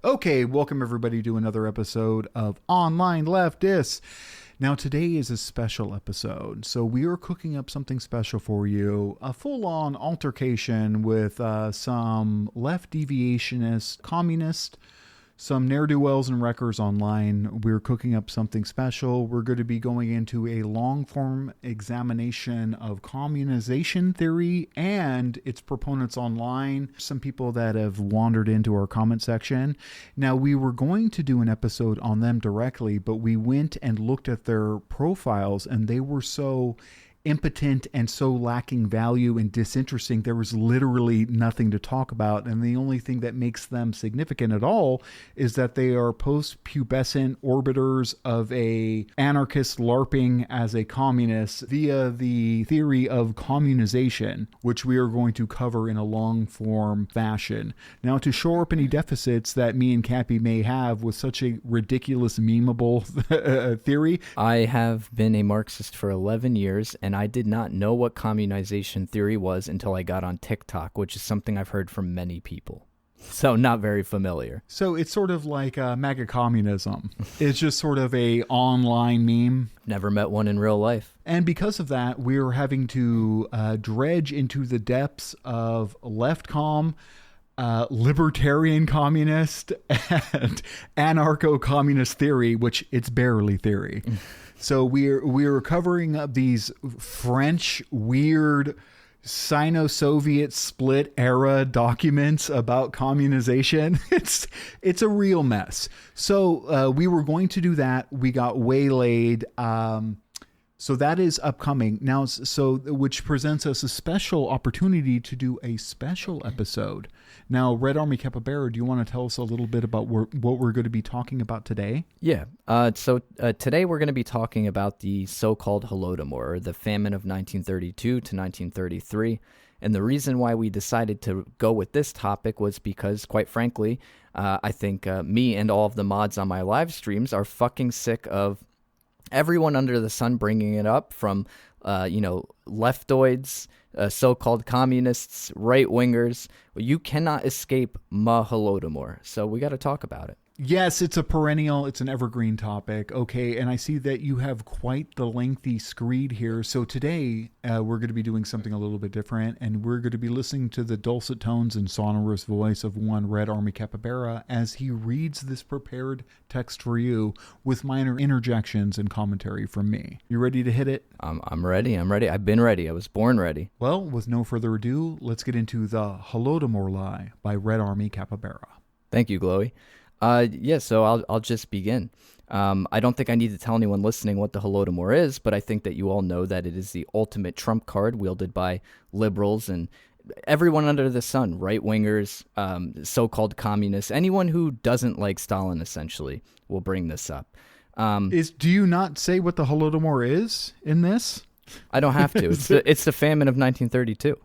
Okay, welcome everybody to another episode of Online Leftists. Now today is a special episode, so we are cooking up something special for you, a full-on altercation with some left deviationist communists, some ne'er-do-wells and wreckers online. We're cooking up something special. We're going to be going into a long-form examination of communization theory and its proponents online. Some people that have wandered into our comment section. Now, we were going to do an episode on them directly, but we went and looked at their profiles, and they were so impotent and so lacking value and disinteresting, there was literally nothing to talk about. And the only thing that makes them significant at all is that they are post-pubescent orbiters of a anarchist LARPing as a communist via the theory of communization, which we are going to cover in a long-form fashion. Now, to shore up any deficits that me and Cappy may have with such a ridiculous, memeable theory. I have been a Marxist for 11 years, and I did not know what communization theory was until I got on TikTok, which is something I've heard from many people. So not very familiar. So it's sort of like MAGA communism. It's just sort of a online meme. Never met one in real life. And because of that, we're having to dredge into the depths of left libertarian communist and anarcho-communist theory, which it's barely theory. So we're covering up these French weird Sino-Soviet split era documents about communization. It's a real mess. So we were going to do that. We got waylaid. So that is upcoming now. So which presents us a special opportunity to do a special episode. Now, Red Army Capybara, do you want to tell us a little bit about what we're going to be talking about today? Yeah. So today we're going to be talking about the so-called Holodomor, or the famine of 1932 to 1933. And the reason why we decided to go with this topic was because, quite frankly, I think me and all of the mods on my live streams are fucking sick of everyone under the sun bringing it up, from leftoids, so-called communists, right-wingers. You cannot escape Holodomor, so we got to talk about it. Yes, it's a perennial, it's an evergreen topic. Okay, and I see that you have quite the lengthy screed here. So today, we're going to be doing something a little bit different, and we're going to be listening to the dulcet tones and sonorous voice of one Red Army Capybara as he reads this prepared text for you with minor interjections and commentary from me. You ready to hit it? I'm ready. I've been ready. I was born ready. Well, with no further ado, let's get into the Holodomor Lie by Red Army Capybara. Thank you, Glowy. So I'll just begin. I don't think I need to tell anyone listening what the Holodomor is, but I think that you all know that it is the ultimate trump card wielded by liberals and everyone under the sun, right-wingers, so-called communists, anyone who doesn't like Stalin, essentially, will bring this up. Do you not say what the Holodomor is in this? I don't have to. It's the famine of 1932.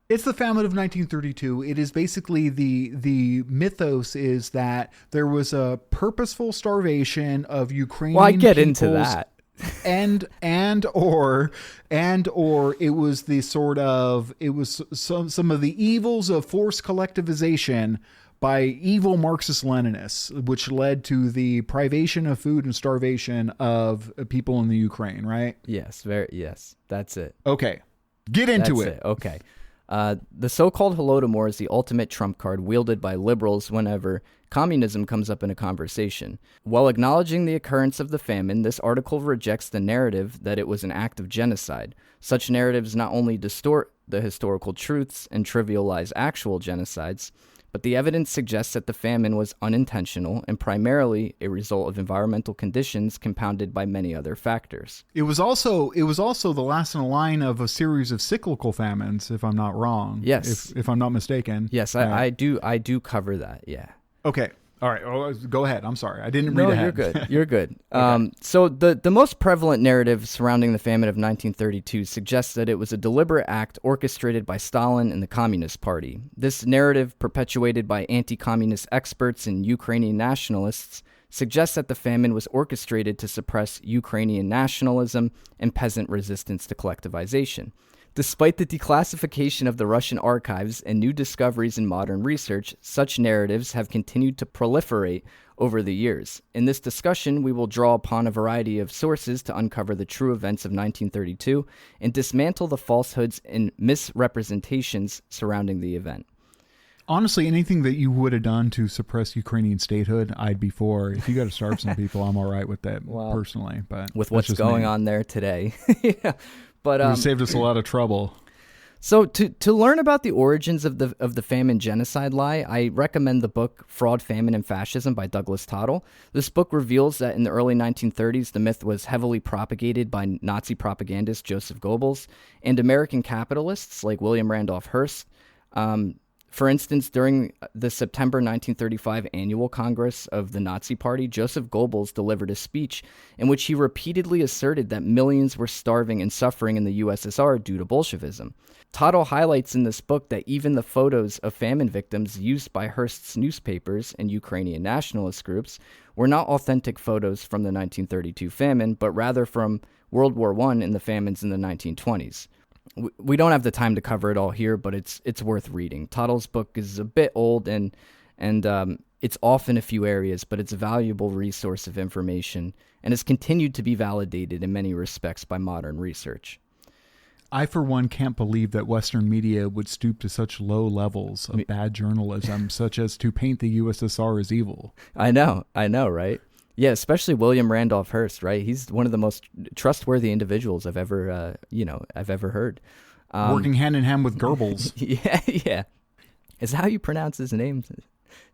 It's the famine of 1932. It is basically the mythos is that there was a purposeful starvation of Ukrainian Well, I get peoples, into that. and or it was the sort of, it was some of the evils of forced collectivization by evil Marxist-Leninists, which led to the privation of food and starvation of people in the Ukraine, right? Yes, that's it. Okay, get into it. Okay. The so-called Holodomor is the ultimate trump card wielded by liberals whenever communism comes up in a conversation. While acknowledging the occurrence of the famine, this article rejects the narrative that it was an act of genocide. Such narratives not only distort the historical truths and trivialize actual genocides, but the evidence suggests that the famine was unintentional and primarily a result of environmental conditions compounded by many other factors. It was also the last in a line of a series of cyclical famines, if I'm not wrong. Yes. If I'm not mistaken. Yes, I do cover that, yeah. Okay. All right. Oh, go ahead. I'm sorry. I didn't read ahead. You're good. Okay. So the most prevalent narrative surrounding the famine of 1932 suggests that it was a deliberate act orchestrated by Stalin and the Communist Party. This narrative, perpetuated by anti-communist experts and Ukrainian nationalists, suggests that the famine was orchestrated to suppress Ukrainian nationalism and peasant resistance to collectivization. Despite the declassification of the Russian archives and new discoveries in modern research, such narratives have continued to proliferate over the years. In this discussion, we will draw upon a variety of sources to uncover the true events of 1932 and dismantle the falsehoods and misrepresentations surrounding the event. Honestly, anything that you would have done to suppress Ukrainian statehood, I'd be for. If you got to starve some people, I'm all right with that personally. But with what's going on there today. Yeah. But it saved us a lot of trouble. So to learn about the origins of the famine genocide lie, I recommend the book Fraud, Famine, and Fascism by Douglas Tottle. This book reveals that in the early 1930s, the myth was heavily propagated by Nazi propagandist Joseph Goebbels and American capitalists like William Randolph Hearst. For instance, during the September 1935 annual Congress of the Nazi Party, Joseph Goebbels delivered a speech in which he repeatedly asserted that millions were starving and suffering in the USSR due to Bolshevism. Tottle highlights in this book that even the photos of famine victims used by Hearst's newspapers and Ukrainian nationalist groups were not authentic photos from the 1932 famine, but rather from World War I and the famines in the 1920s. We don't have the time to cover it all here, but it's worth reading. Tottle's book is a bit old and it's off in a few areas, but it's a valuable resource of information and has continued to be validated in many respects by modern research. I, for one, can't believe that Western media would stoop to such low levels of bad journalism, such as to paint the USSR as evil. I know, right? Yeah, especially William Randolph Hearst, right? He's one of the most trustworthy individuals I've ever heard. Working hand in hand with Goebbels. Yeah. Is that how you pronounce his name?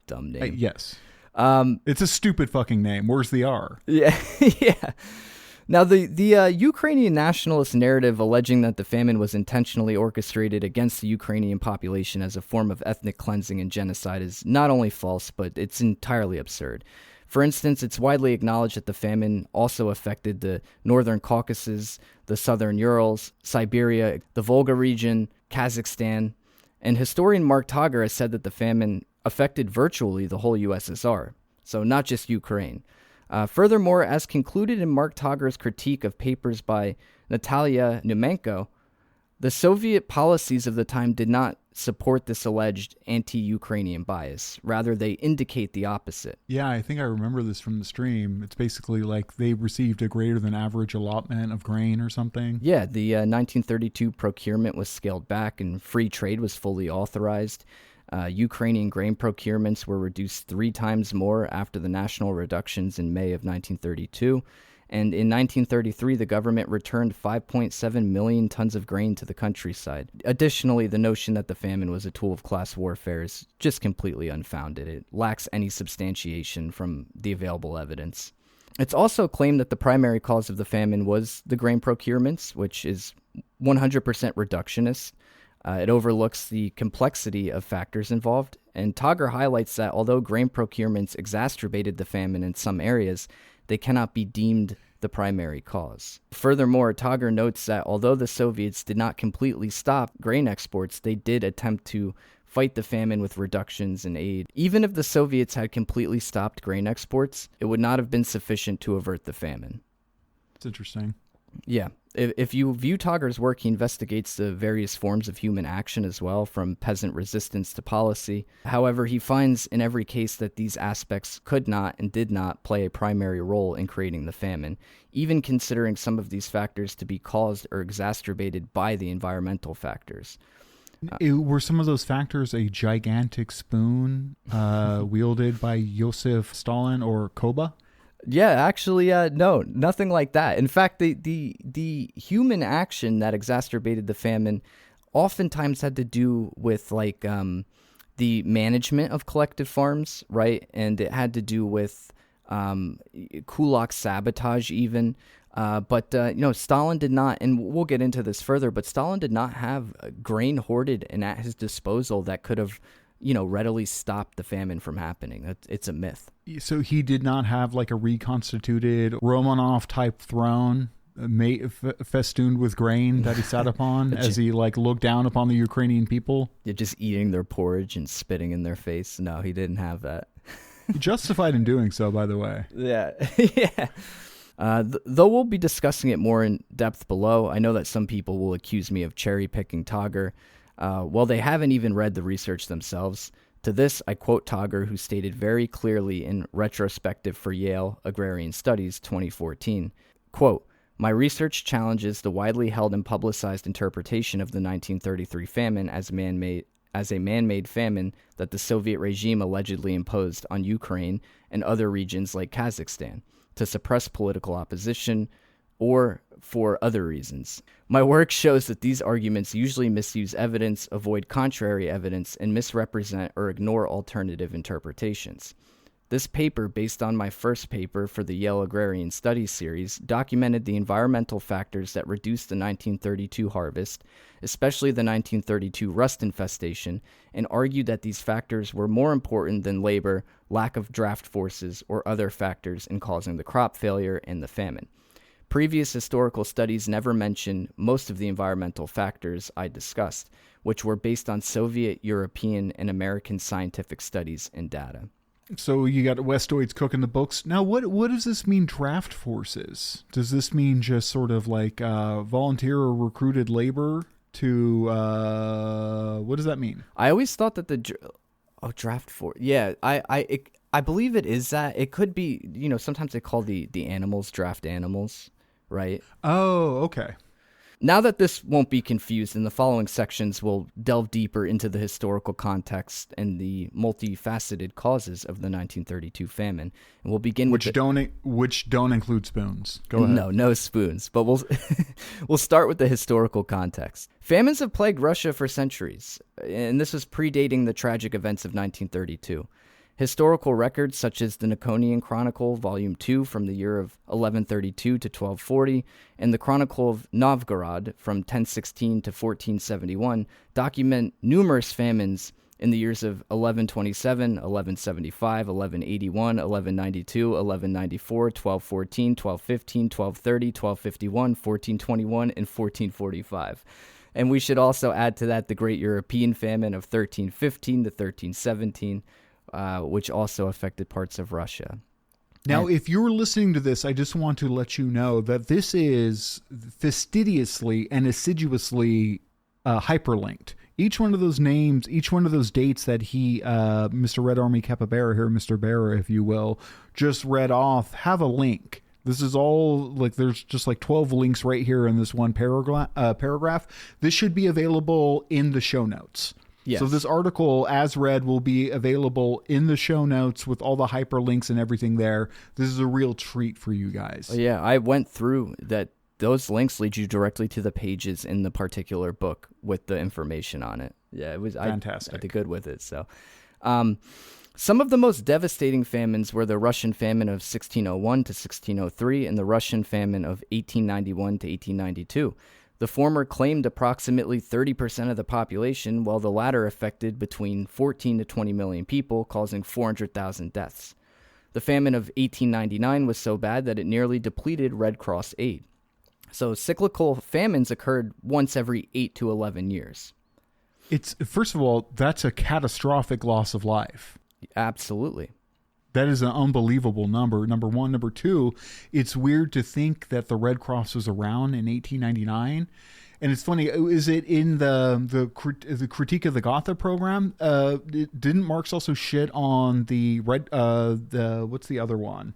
Dumb name. Yes. It's a stupid fucking name. Where's the R? Yeah, yeah. Now, the Ukrainian nationalist narrative alleging that the famine was intentionally orchestrated against the Ukrainian population as a form of ethnic cleansing and genocide is not only false, but it's entirely absurd. For instance, it's widely acknowledged that the famine also affected the northern Caucasus, the southern Urals, Siberia, the Volga region, Kazakhstan, and historian Mark Togger has said that the famine affected virtually the whole USSR, so not just Ukraine. Furthermore, as concluded in Mark Togger's critique of papers by Natalia Numenko, the Soviet policies of the time did not support this alleged anti-Ukrainian bias. Rather, they indicate the opposite. Yeah, I think I remember this from the stream. It's basically like they received a greater than average allotment of grain or something. Yeah, the 1932 procurement was scaled back and free trade was fully authorized. Ukrainian grain procurements were reduced 3 times more after the national reductions in May of 1932. And in 1933, the government returned 5.7 million tons of grain to the countryside. Additionally, the notion that the famine was a tool of class warfare is just completely unfounded. It lacks any substantiation from the available evidence. It's also claimed that the primary cause of the famine was the grain procurements, which is 100% reductionist. It overlooks the complexity of factors involved, and Togger highlights that although grain procurements exacerbated the famine in some areas, they cannot be deemed the primary cause. Furthermore, Togger notes that although the Soviets did not completely stop grain exports, they did attempt to fight the famine with reductions in aid. Even if the Soviets had completely stopped grain exports, it would not have been sufficient to avert the famine. It's interesting. Yeah. If you view Togger's work, he investigates the various forms of human action as well, from peasant resistance to policy. However, he finds in every case that these aspects could not and did not play a primary role in creating the famine, even considering some of these factors to be caused or exacerbated by the environmental factors. Were some of those factors a gigantic spoon wielded by Joseph Stalin or Koba? Yeah, actually, no, nothing like that. In fact, the human action that exacerbated the famine oftentimes had to do with like the management of collective farms, right? And it had to do with kulak sabotage even. But Stalin did not, and we'll get into this further, but Stalin did not have grain hoarded and at his disposal that could have readily stopped the famine from happening. It's a myth. So he did not have like a reconstituted Romanov-type throne festooned with grain that he sat upon as he like looked down upon the Ukrainian people? You're just eating their porridge and spitting in their face. No, he didn't have that. Justified in doing so, by the way. Yeah. Yeah. Though we'll be discussing it more in depth below, I know that some people will accuse me of cherry-picking Togger. Well, they haven't even read the research themselves. To this, I quote Togger, who stated very clearly in Retrospective for Yale Agrarian Studies 2014, quote, "My research challenges the widely held and publicized interpretation of the 1933 famine as a man-made famine that the Soviet regime allegedly imposed on Ukraine and other regions like Kazakhstan to suppress political opposition or for other reasons. My work shows that these arguments usually misuse evidence, avoid contrary evidence, and misrepresent or ignore alternative interpretations. This paper, based on my first paper for the Yale Agrarian Studies series, documented the environmental factors that reduced the 1932 harvest, especially the 1932 rust infestation, and argued that these factors were more important than labor, lack of draft forces, or other factors in causing the crop failure and the famine. Previous historical studies never mention most of the environmental factors I discussed, which were based on Soviet, European, and American scientific studies and data." So you got Westoids cooking the books. Now, what does this mean, draft forces? Does this mean just sort of like volunteer or recruited labor to, what does that mean? I always thought that draft force. Yeah, I believe it is that. It could be, sometimes they call the animals draft animals, right? Oh, okay. Now that this won't be confused, in the following sections we'll delve deeper into the historical context and the multifaceted causes of the 1932 famine. And we'll begin which don't include spoons. Go ahead. No spoons. But we'll we'll start with the historical context. Famines have plagued Russia for centuries, and this was predating the tragic events of 1932. Historical records such as the Nikonian Chronicle, Volume 2 from the year of 1132 to 1240, and the Chronicle of Novgorod from 1016 to 1471 document numerous famines in the years of 1127, 1175, 1181, 1192, 1194, 1214, 1215, 1230, 1251, 1421, and 1445. And we should also add to that the Great European Famine of 1315 to 1317, which also affected parts of Russia. Now, if you're listening to this, I just want to let you know that this is fastidiously and assiduously hyperlinked. Each one of those names, each one of those dates that he, Mr. Red Army Capybara here, Mr. Bearer, if you will, just read off, have a link. This is all, like, there's just like 12 links right here in this one paragraph. This should be available in the show notes. Yes. So this article, as read, will be available in the show notes with all the hyperlinks and everything there. This is a real treat for you guys. Oh, yeah, I went through that. Those links lead you directly to the pages in the particular book with the information on it. Yeah, it was fantastic. I did good with it. So, some of the most devastating famines were the Russian famine of 1601 to 1603 and the Russian famine of 1891 to 1892. The former claimed approximately 30% of the population, while the latter affected between 14 to 20 million people, causing 400,000 deaths. The famine of 1899 was so bad that it nearly depleted Red Cross aid. So cyclical famines occurred once every 8 to 11 years. It's, first of all, that's a catastrophic loss of life. Absolutely. That is an unbelievable number. Number one. Number two, it's weird to think that the Red Cross was around in 1899. And it's funny, is it in the Critique of the Gotha program? Didn't Marx also shit on the what's the other one?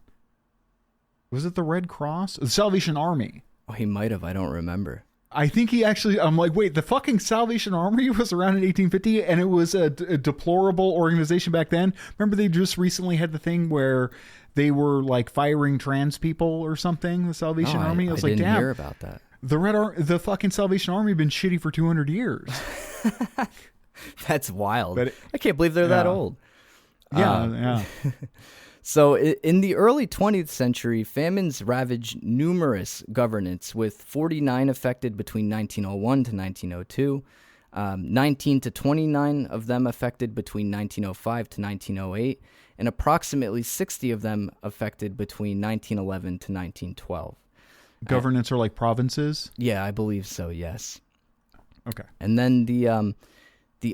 Was it the Red Cross? The Salvation Army. Oh, he might have. I don't remember. I think he actually, I'm like, wait, the fucking Salvation Army was around in 1850 and it was a deplorable organization back then. Remember they just recently had the thing where they were like firing trans people or something, the Salvation Army? I didn't hear about that. The fucking Salvation Army been shitty for 200 years. That's wild. I can't believe they're that old. Yeah. So in the early 20th century, famines ravaged numerous governorates, with 49 affected between 1901 to 1902, 19 to 29 of them affected between 1905 to 1908, and approximately 60 of them affected between 1911 to 1912. Governorates are like provinces? Yeah, I believe so, yes. Okay. And then the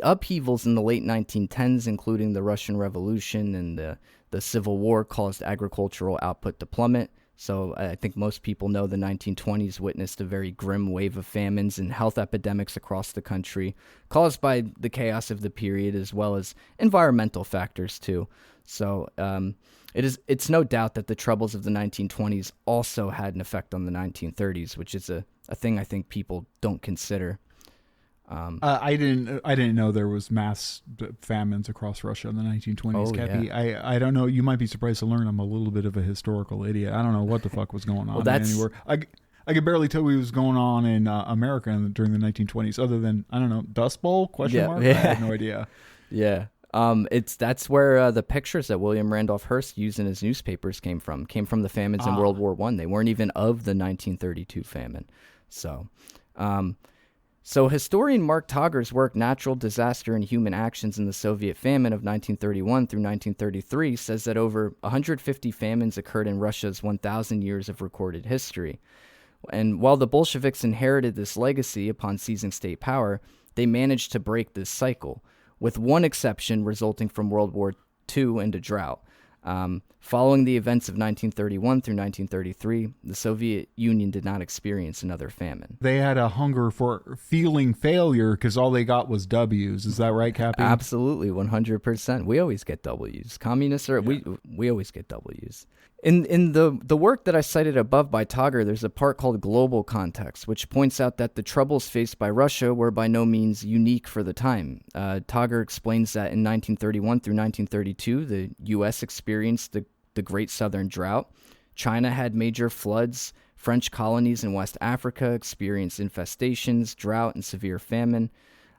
upheavals in the late 1910s, including the Russian Revolution and the Civil War, caused agricultural output to plummet. So I think most people know the 1920s witnessed a very grim wave of famines and health epidemics across the country, caused by the chaos of the period as well as environmental factors too. So it's no doubt that the troubles of the 1920s also had an effect on the 1930s, which is a thing I think people don't consider. I didn't know there was mass famines across Russia in the 1920s, Cappy. Yeah. I don't know. You might be surprised to learn I'm a little bit of a historical idiot. I don't know what the fuck was going on anywhere. I could barely tell what was going on in America during the 1920s, other than, I don't know, Dust Bowl? Question mark? Yeah. I have no idea. Yeah. That's where the pictures that William Randolph Hearst used in his newspapers came from the famines in World War I. They weren't even of the 1932 famine. So historian Mark Togger's work, Natural Disaster and Human Actions in the Soviet Famine of 1931 through 1933, says that over 150 famines occurred in Russia's 1,000 years of recorded history. And while the Bolsheviks inherited this legacy upon seizing state power, they managed to break this cycle, with one exception resulting from World War II and a drought. Following the events of 1931 through 1933, the Soviet Union did not experience another famine. They had a hunger for feeling failure because all they got was W's. Is that right, Cappy? Absolutely, 100%. We always get W's. Communists are, we always get W's. In the work that I cited above by Togger, there's a part called Global Context, which points out that the troubles faced by Russia were by no means unique for the time. Togger explains that in 1931 through 1932, the U.S. experienced the Great Southern Drought. China had major floods. French colonies in West Africa experienced infestations, drought, and severe famine.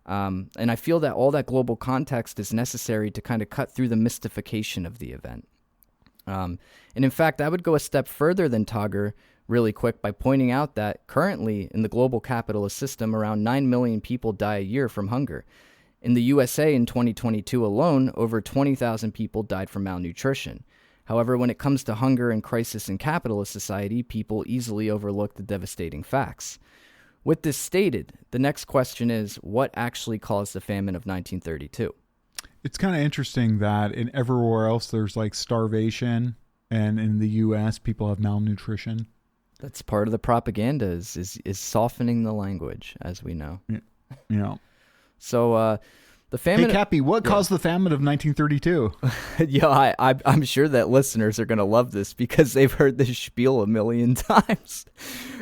And I feel that all that global context is necessary to kind of cut through the mystification of the event. And in fact, I would go a step further than Togger really quick by pointing out that currently in the global capitalist system, around 9 million people die a year from hunger. In the USA in 2022 alone, over 20,000 people died from malnutrition. However, when it comes to hunger and crisis in capitalist society, people easily overlook the devastating facts. With this stated, the next question is, what actually caused the famine of 1932? It's kind of interesting that in everywhere else there's like starvation, and in the U.S. people have malnutrition. That's part of the propaganda is softening the language, as we know. Yeah. So the famine. Hey, Cappy, what caused the famine of 1932? Yeah, I'm sure that listeners are going to love this because they've heard this spiel a million times.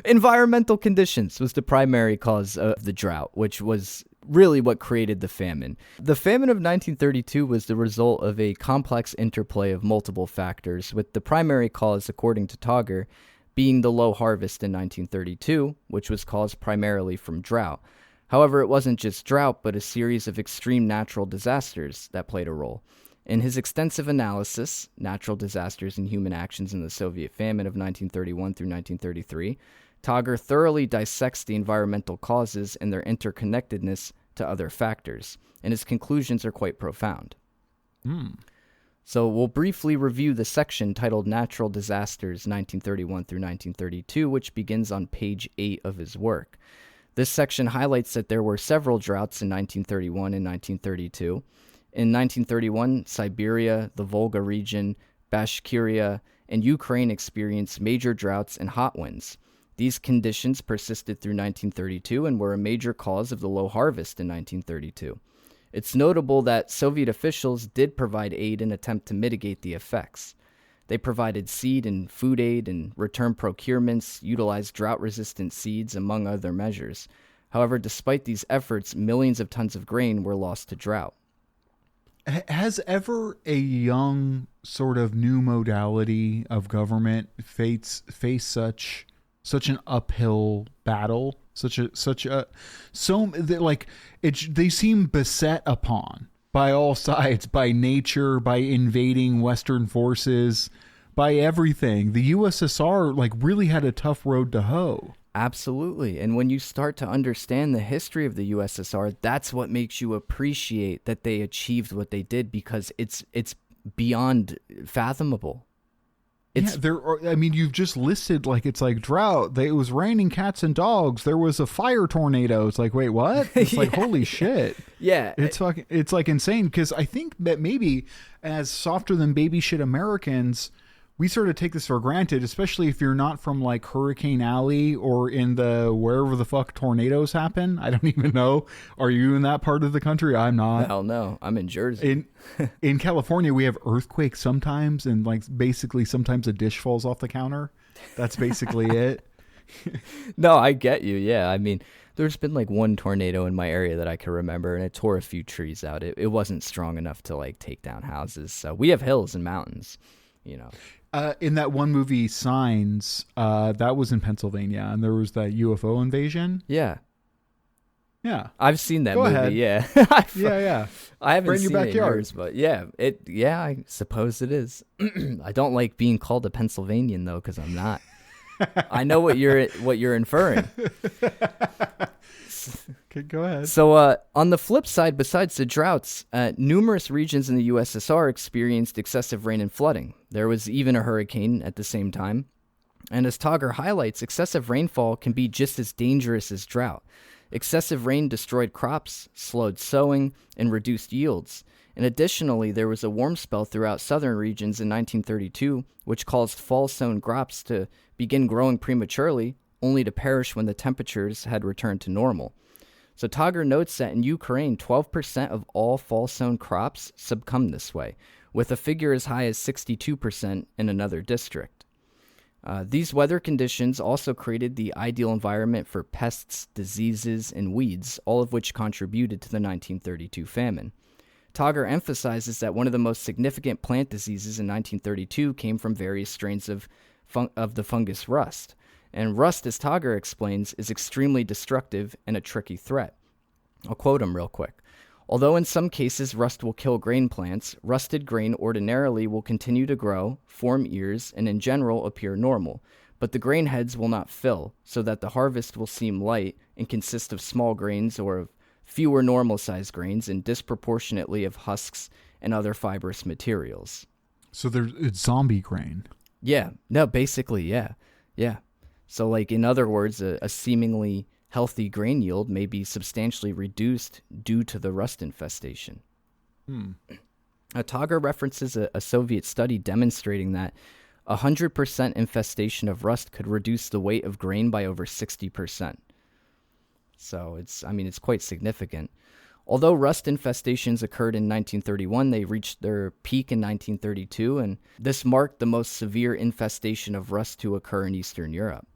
Environmental conditions was the primary cause of the drought, which was really what created the famine. The famine of 1932 was the result of a complex interplay of multiple factors, with the primary cause, according to Togger, being the low harvest in 1932, which was caused primarily from drought. However, it wasn't just drought, but a series of extreme natural disasters that played a role. In his extensive analysis, Natural Disasters and Human Actions in the Soviet Famine of 1931 through 1933, Togger thoroughly dissects the environmental causes and their interconnectedness to other factors, and his conclusions are quite profound. So we'll briefly review the section titled Natural Disasters 1931 through 1932, which begins on page 8 of his work. This section highlights that there were several droughts in 1931 and 1932. In 1931, Siberia, the Volga region, Bashkiria, and Ukraine experienced major droughts and hot winds. These conditions persisted through 1932 and were a major cause of the low harvest in 1932. It's notable that Soviet officials did provide aid in an attempt to mitigate the effects. They provided seed and food aid and return procurements, utilized drought-resistant seeds, among other measures. However, despite these efforts, millions of tons of grain were lost to drought. Has ever a young sort of new modality of government faced such an uphill battle? They seem beset upon by all sides, by nature, by invading Western forces, by everything. The USSR really had a tough road to hoe. Absolutely. And when you start to understand the history of the USSR, that's what makes you appreciate that they achieved what they did, because it's beyond fathomable. You've just listed it's like drought. It was raining cats and dogs. There was a fire tornado. It's like, wait, what? It's like, holy shit. Yeah. It's like insane, because I think that maybe as softer than baby shit Americans, we sort of take this for granted, especially if you're not from like Hurricane Alley or in the wherever the fuck tornadoes happen. I don't even know. Are you in that part of the country? I'm not. Hell no. I'm in Jersey. In California, we have earthquakes sometimes, and like basically sometimes a dish falls off the counter. That's basically it. No, I get you. Yeah. I mean, there's been like one tornado in my area that I can remember, and it tore a few trees out. It wasn't strong enough to like take down houses. So we have hills and mountains, you know. In that one movie, Signs, that was in Pennsylvania, and there was that UFO invasion. Yeah. Yeah. I've seen that Go movie, ahead. yeah. Yeah. I haven't Right in seen your it in backyard. years, but yeah, I suppose it is. I don't like being called a Pennsylvanian, though, because I'm not. I know what you're inferring. Okay, go ahead. So on the flip side, besides the droughts, numerous regions in the USSR experienced excessive rain and flooding. There was even a hurricane at the same time. And as Togger highlights, excessive rainfall can be just as dangerous as drought. Excessive rain destroyed crops, slowed sowing, and reduced yields. And additionally, there was a warm spell throughout southern regions in 1932, which caused fall-sown crops to begin growing prematurely, only to perish when the temperatures had returned to normal. So Togger notes that in Ukraine, 12% of all fall-sown crops succumb this way, with a figure as high as 62% in another district. These weather conditions also created the ideal environment for pests, diseases, and weeds, all of which contributed to the 1932 famine. Togger emphasizes that one of the most significant plant diseases in 1932 came from various strains of the fungus rust. And rust, as Togger explains, is extremely destructive and a tricky threat. I'll quote him real quick. Although in some cases rust will kill grain plants, rusted grain ordinarily will continue to grow, form ears, and in general appear normal. But the grain heads will not fill, so that the harvest will seem light and consist of small grains or of fewer normal-sized grains and disproportionately of husks and other fibrous materials. So it's zombie grain. Yeah. No, basically, yeah. Yeah. So, like, in other words, a seemingly healthy grain yield may be substantially reduced due to the rust infestation. Togger references a Soviet study demonstrating that 100% infestation of rust could reduce the weight of grain by over 60%. So it's quite significant. Although rust infestations occurred in 1931, they reached their peak in 1932, and this marked the most severe infestation of rust to occur in Eastern Europe.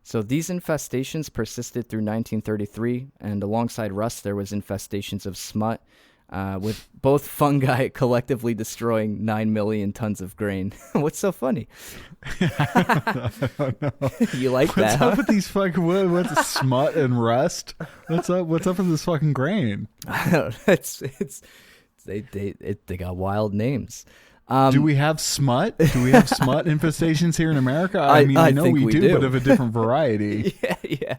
So these infestations persisted through 1933, and alongside rust, there was infestations of smut, with both fungi collectively destroying 9 million tons of grain. What's so funny? I don't know. You like What's that? up with these fucking what's smut and rust? What's up with this fucking grain? I don't know. They got wild names. Do we have smut? Do we have smut infestations here in America? I know think we we do, do. but of a different variety. Yeah.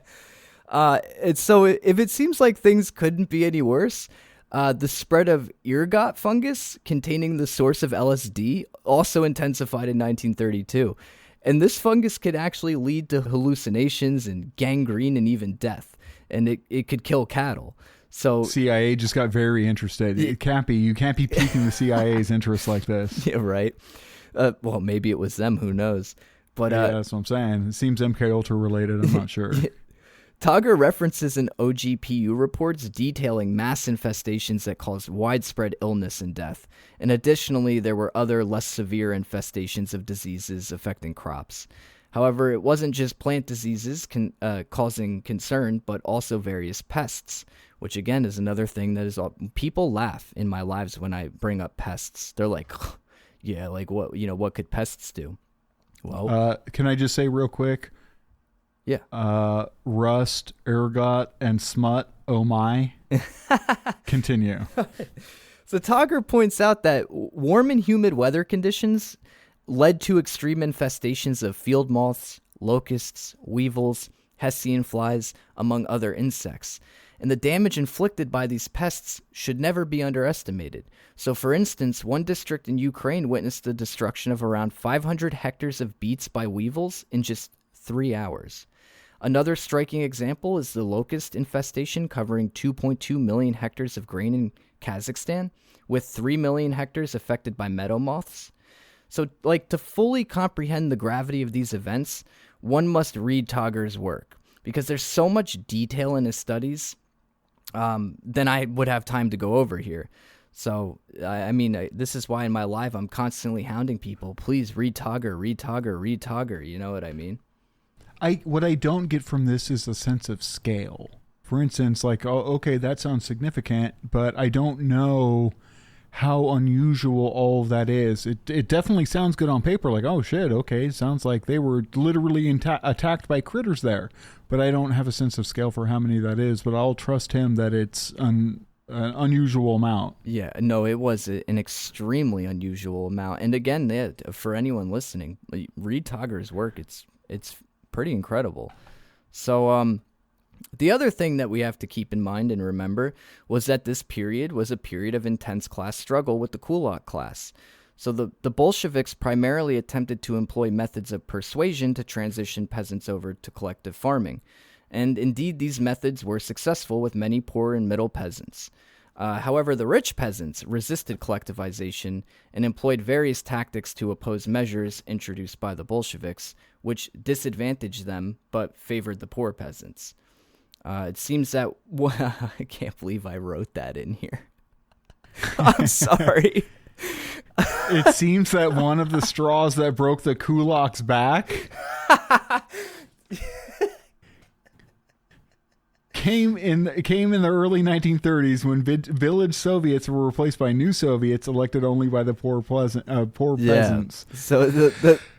And so if it seems like things couldn't be any worse, the spread of ergot fungus containing the source of LSD also intensified in 1932. And this fungus could actually lead to hallucinations and gangrene and even death. And it could kill cattle. So CIA just got very interested. You can't be piquing the CIA's interest like this. yeah, right. Well, maybe it was them. Who knows? But Yeah, that's what I'm saying. It seems MK Ultra related. I'm not sure. Togger references in OGPU reports detailing mass infestations that caused widespread illness and death. And additionally, there were other less severe infestations of diseases affecting crops. However, it wasn't just plant diseases causing concern, but also various pests, which again is another thing that is people laugh in my lives when I bring up pests. They're like, yeah, like what could pests do? Well, can I just say real quick? Yeah. Rust, ergot, and smut. Oh my. Continue. So Togger points out that warm and humid weather conditions led to extreme infestations of field moths, locusts, weevils, Hessian flies, among other insects. And the damage inflicted by these pests should never be underestimated. So, for instance, one district in Ukraine witnessed the destruction of around 500 hectares of beets by weevils in just 3 hours. Another striking example is the locust infestation covering 2.2 million hectares of grain in Kazakhstan, with 3 million hectares affected by meadow moths. So, like, to fully comprehend the gravity of these events, one must read Tagor's work, because there's so much detail in his studies than I would have time to go over here. So, I mean, this is why in my live I'm constantly hounding people. Please read Tagor, read Tagor, read Tagor. You know what I mean? What I don't get from this is a sense of scale. For instance, like, oh, okay, that sounds significant, but I don't know how unusual all of that is. It definitely sounds good on paper, like, oh shit, okay, sounds like they were literally attacked by critters there. But I don't have a sense of scale for how many that is, but I'll trust him that it's an unusual amount. Yeah, no, it was an extremely unusual amount. And again, for anyone listening, read Tagor's work. It's pretty incredible. So, the other thing that we have to keep in mind and remember was that this period was a period of intense class struggle with the kulak class. So the Bolsheviks primarily attempted to employ methods of persuasion to transition peasants over to collective farming. And indeed, these methods were successful with many poor and middle peasants. However, the rich peasants resisted collectivization and employed various tactics to oppose measures introduced by the Bolsheviks, which disadvantaged them but favored the poor peasants. It seems that I can't believe I wrote that in here. I'm sorry. It seems that one of the straws that broke the kulak's back came in the early 1930s when village Soviets were replaced by new Soviets elected only by the poor peasants. So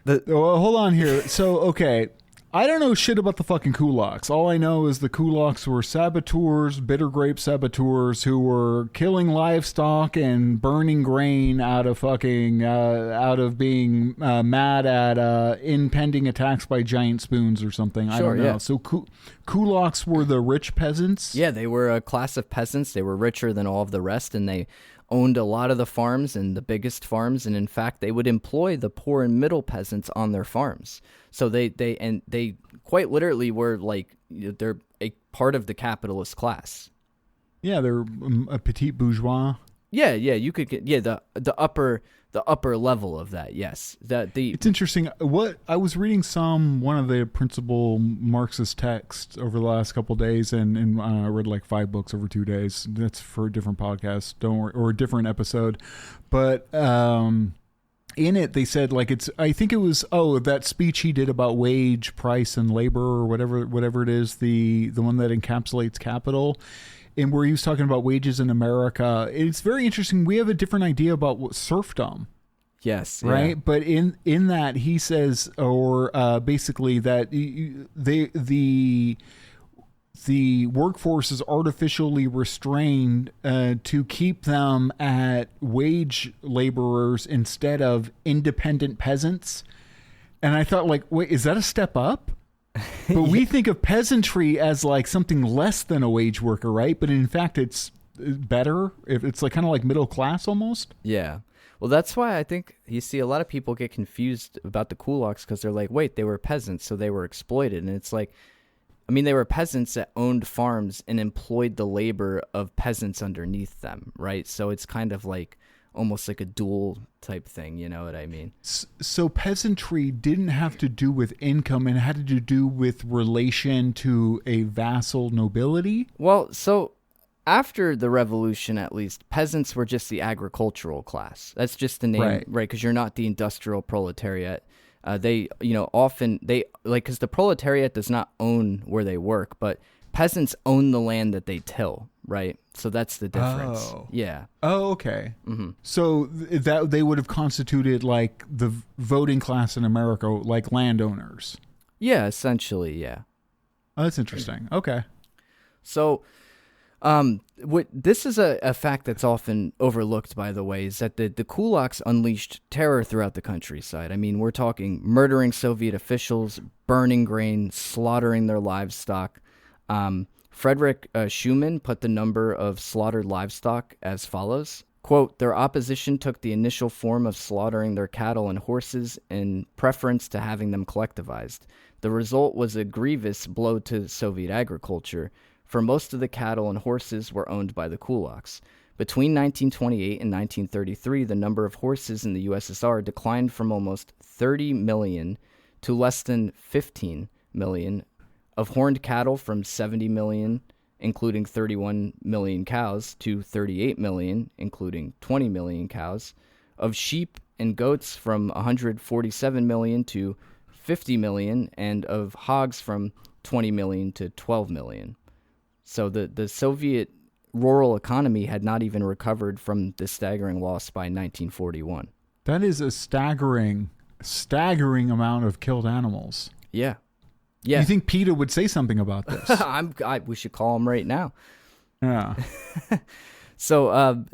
well, hold on here. So okay. I don't know shit about the fucking kulaks. All I know is the kulaks were saboteurs, bitter grape saboteurs who were killing livestock and burning grain out of being mad at impending attacks by giant spoons or something. I don't know. Yeah. So kulaks were the rich peasants? Yeah, they were a class of peasants. They were richer than all of the rest, and they owned a lot of the farms and the biggest farms, and in fact they would employ the poor and middle peasants on their farms. So they quite literally were like, they're a part of the capitalist class. Yeah, they're a petit bourgeois. Yeah, you could get the upper level of that. Yes, it's interesting. What I was reading one of the principal Marxist texts over the last couple of days, and I read like 5 books over 2 days. That's for a different podcast, don't worry, or a different episode. But in it, they said like I think it was that speech he did about wage, price, and labor, or whatever it is, the one that encapsulates capital. And where he was talking about wages in America, it's very interesting. We have a different idea about what serfdom. Yes. Right. Yeah. But in that he says, or basically that the workforce is artificially restrained to keep them at wage laborers instead of independent peasants. And I thought, like, wait, is that a step up? But we think of peasantry as like something less than a wage worker, right? But in fact, it's better. If it's like kind of like middle class almost. Yeah. Well, that's why I think you see a lot of people get confused about the kulaks, because they're like, wait, they were peasants, so they were exploited. And it's like, I mean, they were peasants that owned farms and employed the labor of peasants underneath them, right? So it's kind of like almost like a dual type thing, you know what I mean? So peasantry didn't have to do with income, and had to do with relation to a vassal nobility? Well, so after the revolution, at least, peasants were just the agricultural class. That's just the name, right? Because you're not the industrial proletariat. They, often, because the proletariat does not own where they work, but peasants own the land that they till, right? So that's the difference. Oh. Yeah. Oh, okay. Mm-hmm. So that they would have constituted like the voting class in America, like landowners. Yeah, essentially, yeah. Oh, that's interesting. Okay. So, this is a fact that's often overlooked, by the way, is that the kulaks unleashed terror throughout the countryside. I mean, we're talking murdering Soviet officials, burning grain, slaughtering their livestock. Frederick Schumann put the number of slaughtered livestock as follows. Quote, their opposition took the initial form of slaughtering their cattle and horses in preference to having them collectivized. The result was a grievous blow to Soviet agriculture, for most of the cattle and horses were owned by the kulaks. Between 1928 and 1933, the number of horses in the USSR declined from almost 30 million to less than 15 million, of horned cattle from 70 million, including 31 million cows, to 38 million, including 20 million cows, of sheep and goats from 147 million to 50 million, and of hogs from 20 million to 12 million. So the Soviet rural economy had not even recovered from this staggering loss by 1941. That is a staggering amount of killed animals. Yeah. Yeah. You think PETA would say something about this? We should call him right now. Yeah. So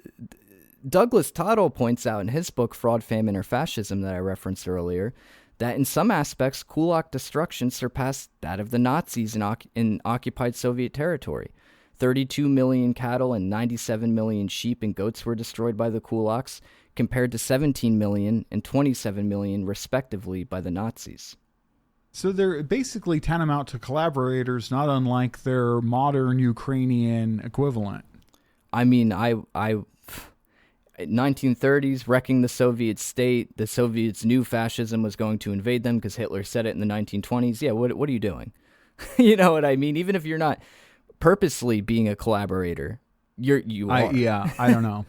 Douglas Tottle points out in his book, Fraud, Famine, or Fascism, that I referenced earlier, that in some aspects, Kulak destruction surpassed that of the Nazis in occupied Soviet territory. 32 million cattle and 97 million sheep and goats were destroyed by the Kulaks, compared to 17 million and 27 million, respectively, by the Nazis. So they're basically tantamount to collaborators, not unlike their modern Ukrainian equivalent. I mean, 1930s, wrecking the Soviet state. The Soviets knew fascism was going to invade them because Hitler said it in the 1920s. Yeah, what are you doing? You know what I mean? Even if you're not purposely being a collaborator, you are. I don't know.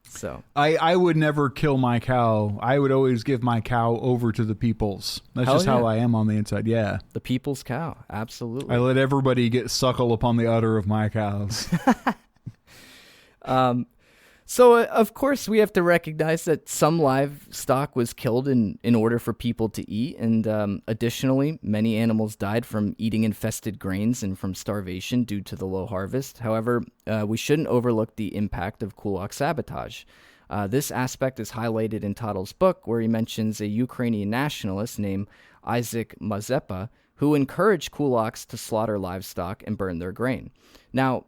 So I would never kill my cow. I would always give my cow over to the peoples. That's just how I am on the inside. Yeah. The people's cow. Absolutely. I let everybody suckle upon the udder of my cows. So, of course, we have to recognize that some livestock was killed in order for people to eat. And additionally, many animals died from eating infested grains and from starvation due to the low harvest. However, we shouldn't overlook the impact of kulak sabotage. This aspect is highlighted in Tottle's book, where he mentions a Ukrainian nationalist named Isaac Mazepa, who encouraged kulaks to slaughter livestock and burn their grain. Now,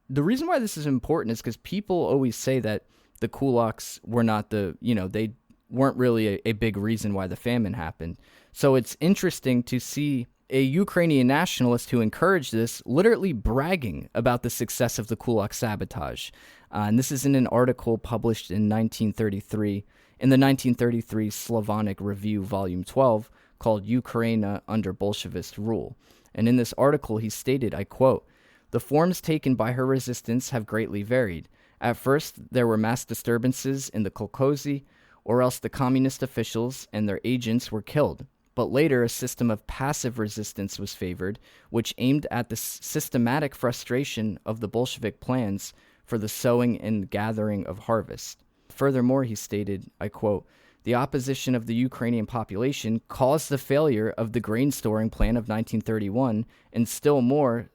the reason why this is important is because people always say that the kulaks were not they weren't really a big reason why the famine happened. So it's interesting to see a Ukrainian nationalist who encouraged this literally bragging about the success of the kulak sabotage. And this is in an article published in 1933, in the 1933 Slavonic Review, Volume 12, called Ukraine Under Bolshevist Rule. And in this article, he stated, I quote, "The forms taken by her resistance have greatly varied. At first, there were mass disturbances in the kolkhozy, or else the communist officials and their agents were killed. But later, a system of passive resistance was favored, which aimed at the systematic frustration of the Bolshevik plans for the sowing and gathering of harvest." Furthermore, he stated, I quote, "The opposition of the Ukrainian population caused the failure of the grain storing plan of 1931, and still more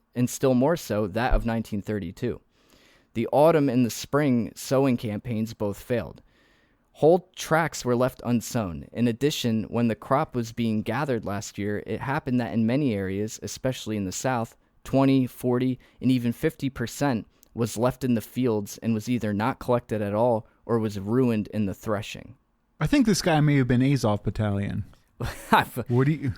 so that of 1932. The autumn and the spring sowing campaigns both failed. Whole tracts were left unsown. In addition, when the crop was being gathered last year, it happened that in many areas, especially in the South, 20, 40, and even 50% was left in the fields and was either not collected at all or was ruined in the threshing." I think this guy may have been Azov Battalion.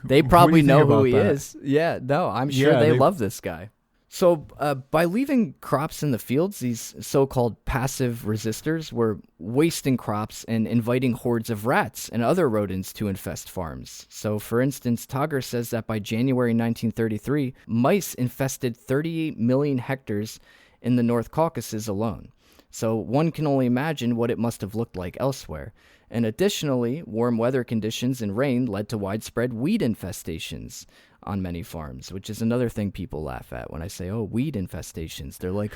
They probably know who he that? is. Yeah, no, I'm sure they love this guy. So by leaving crops in the fields, these so-called passive resistors were wasting crops and inviting hordes of rats and other rodents to infest farms. So, for instance, Tagger says that by January 1933, mice infested 38 million hectares in the North Caucasus alone. So one can only imagine what it must have looked like elsewhere. And additionally, warm weather conditions and rain led to widespread weed infestations on many farms, which is another thing people laugh at when I say, oh, weed infestations. They're like,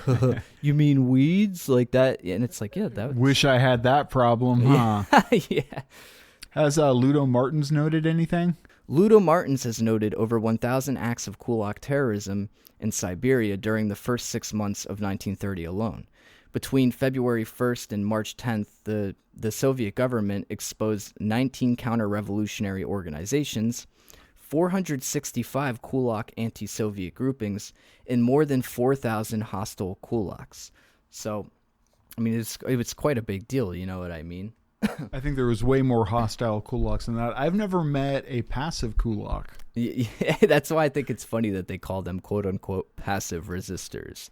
you mean weeds? Like that? And it's like, yeah, that Wish I had that problem, huh? Yeah. Has Ludo Martins noted anything? Ludo Martins has noted over 1,000 acts of kulak terrorism in Siberia during the first 6 months of 1930 alone. Between February 1st and March 10th, the Soviet government exposed 19 counter-revolutionary organizations, 465 kulak anti-Soviet groupings, and more than 4,000 hostile kulaks. So, I mean, it was quite a big deal, you know what I mean? I think there was way more hostile kulaks than that. I've never met a passive kulak. Yeah, that's why I think it's funny that they call them quote-unquote passive resistors.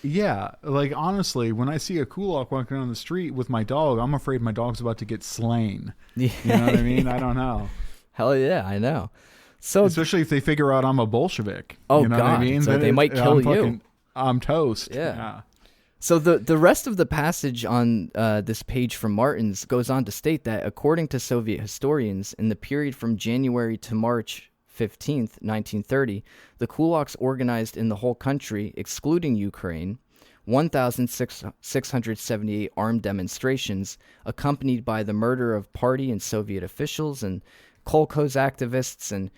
Yeah, like honestly, when I see a kulak walking down the street with my dog, I'm afraid my dog's about to get slain. Yeah. You know what I mean? I don't know. Hell yeah, I know. So, Especially if they figure out I'm a Bolshevik. oh You know what I God, mean? so Then they might kill you. I'm toast. Yeah. So the rest of the passage on this page from Martin's goes on to state that according to Soviet historians, in the period from January to March 15th, 1930, the kulaks organized in the whole country, excluding Ukraine, 1,678 armed demonstrations, accompanied by the murder of party and Soviet officials and kolkhoz activists, and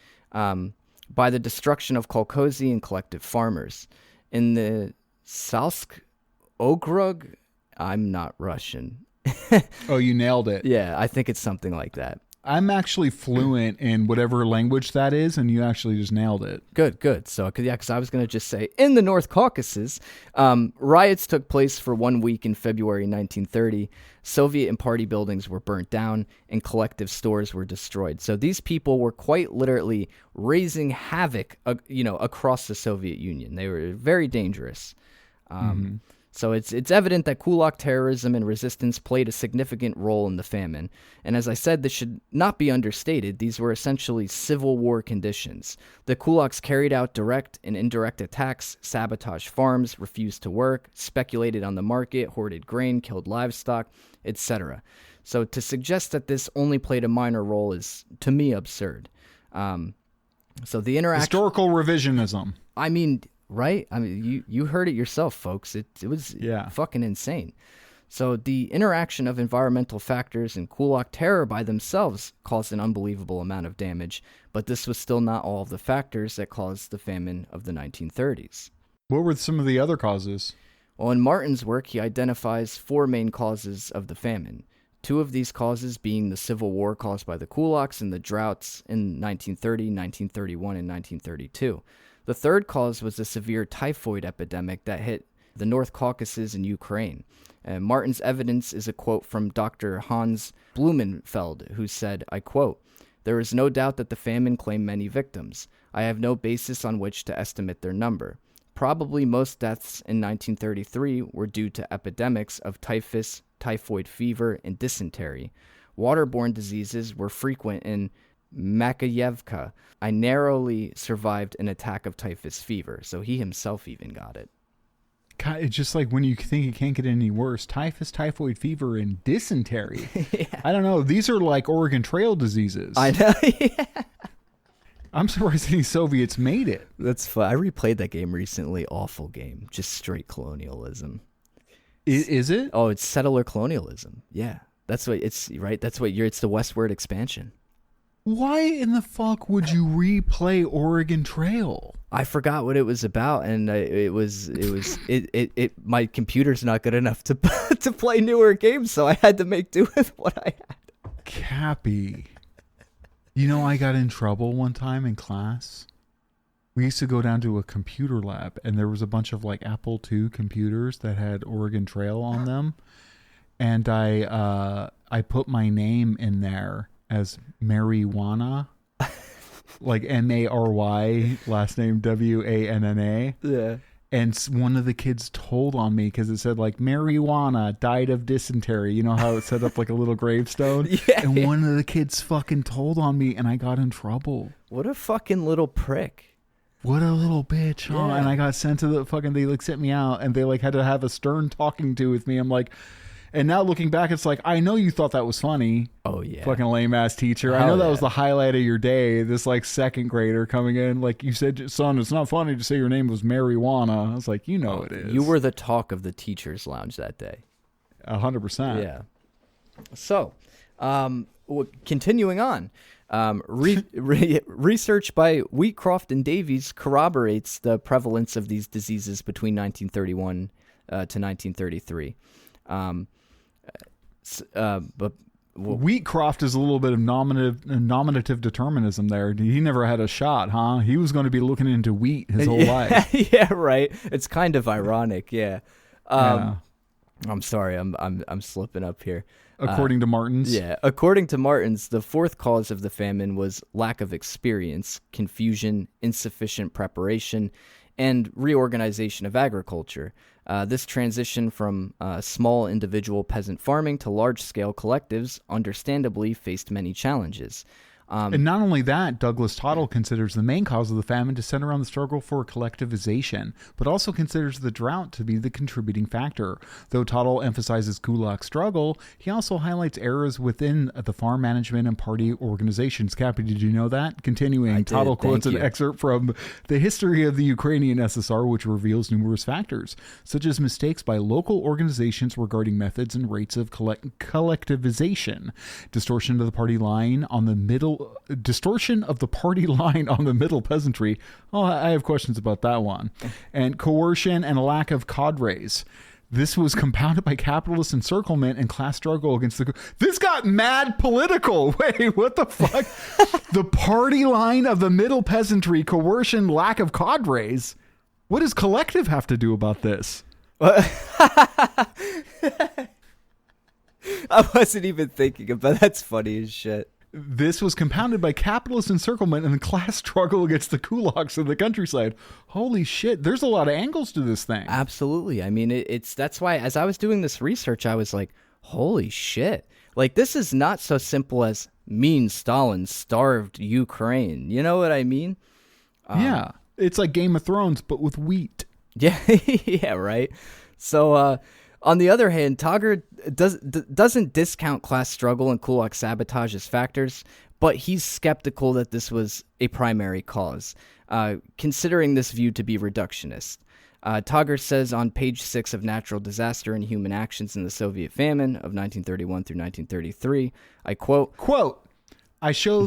by the destruction of kolkhozy and collective farmers. In the Salsk Okrug, I'm not Russian. Oh, you nailed it. Yeah, I think it's something like that. I'm actually fluent in whatever language that is, and you actually just nailed it. Good. So, because I was going to just say, in the North Caucasus, riots took place for 1 week in February 1930. Soviet and party buildings were burnt down, and collective stores were destroyed. So these people were quite literally raising havoc, across the Soviet Union. They were very dangerous. So it's evident that kulak terrorism and resistance played a significant role in the famine. And as I said, this should not be understated. These were essentially civil war conditions. The kulaks carried out direct and indirect attacks, sabotaged farms, refused to work, speculated on the market, hoarded grain, killed livestock, etc. So to suggest that this only played a minor role is, to me, absurd. So the interaction... Historical revisionism. I mean... Right? I mean, you heard it yourself, folks. It was fucking insane. So the interaction of environmental factors and kulak terror by themselves caused an unbelievable amount of damage, but this was still not all of the factors that caused the famine of the 1930s. What were some of the other causes? Well, in Martin's work, he identifies 4 main causes of the famine. 2 of these causes being the civil war caused by the kulaks and the droughts in 1930, 1931, and 1932. The third cause was a severe typhoid epidemic that hit the North Caucasus and Ukraine. Martin's evidence is a quote from Dr. Hans Blumenfeld, who said, I quote, "There is no doubt that the famine claimed many victims. I have no basis on which to estimate their number. Probably most deaths in 1933 were due to epidemics of typhus, typhoid fever, and dysentery. Waterborne diseases were frequent in Makayevka. I narrowly survived an attack of typhus fever." So he himself even got it. God, it's just like when you think it can't get any worse. Typhus, typhoid fever, and dysentery. Yeah. I don't know. These are like Oregon Trail diseases. I know. Yeah. I'm surprised any Soviets made it. That's fun. I replayed that game recently. Awful game. Just straight colonialism. Is it? Oh, it's settler colonialism. Yeah. That's what it's, right? It's the westward expansion. Why in the fuck would you replay Oregon Trail? I forgot what it was about, and my computer's not good enough to to play newer games, so I had to make do with what I had. Cappy. You know, I got in trouble one time in class. We used to go down to a computer lab, and there was a bunch of like Apple II computers that had Oregon Trail on them, and I put my name in there as marijuana, like Mary, last name Wanna. Yeah. And one of the kids told on me because it said like marijuana died of dysentery. You know how it set up like a little gravestone? Yeah. And one of the kids fucking told on me, and I got in trouble. What a fucking little prick. What a little bitch, huh? Yeah. And I got sent to the fucking, they like sent me out, and they like had to have a stern talking to with me. I'm like, and now looking back, it's like, I know you thought that was funny. Oh, yeah. Fucking lame ass teacher. I know that was the highlight of your day. This like second grader coming in, like, you said, son, it's not funny to say your name was marijuana. I was like, you know it is. You were the talk of the teacher's lounge that day. 100%. Yeah. So, continuing on, research by Wheatcroft and Davies corroborates the prevalence of these diseases between 1931 to 1933. But Wheatcroft is a little bit of nominative determinism there. He never had a shot, huh? He was going to be looking into wheat his whole life. Yeah, right. It's kind of ironic. Yeah. I'm sorry. I'm slipping up here. According to Martin's. Yeah. According to Martin's, the fourth cause of the famine was lack of experience, confusion, insufficient preparation, and reorganization of agriculture. This transition from small individual peasant farming to large-scale collectives understandably faced many challenges. And not only that, Douglas Tottle considers the main cause of the famine to center on the struggle for collectivization, but also considers the drought to be the contributing factor. Though Tottle emphasizes Kulak's struggle, he also highlights errors within the farm management and party organizations. Cappy, did you know that? Continuing, Tottle quotes an excerpt from The History of the Ukrainian SSR, which reveals numerous factors, such as mistakes by local organizations regarding methods and rates of collectivization, distortion of the party line on the middle peasantry. Oh, I have questions about that one. And coercion and a lack of cadres. This was compounded by capitalist encirclement and class struggle against the... This got mad political. Wait, what the fuck? The party line of the middle peasantry, coercion, lack of cadres. What does collective have to do about this? I wasn't even thinking about that's funny as shit. This was compounded by capitalist encirclement and the class struggle against the kulaks in the countryside. Holy shit, there's a lot of angles to this thing. Absolutely. I mean, that's why as I was doing this research, I was like, holy shit. Like, this is not so simple as mean Stalin starved Ukraine. You know what I mean? Yeah. It's like Game of Thrones, but with wheat. Yeah, yeah, right. So, on the other hand, Tager doesn't discount class struggle and Kulak sabotage as factors, but he's skeptical that this was a primary cause, considering this view to be reductionist. Tager says on page 6 of Natural Disaster and Human Actions in the Soviet Famine of 1931 through 1933, I quote, I show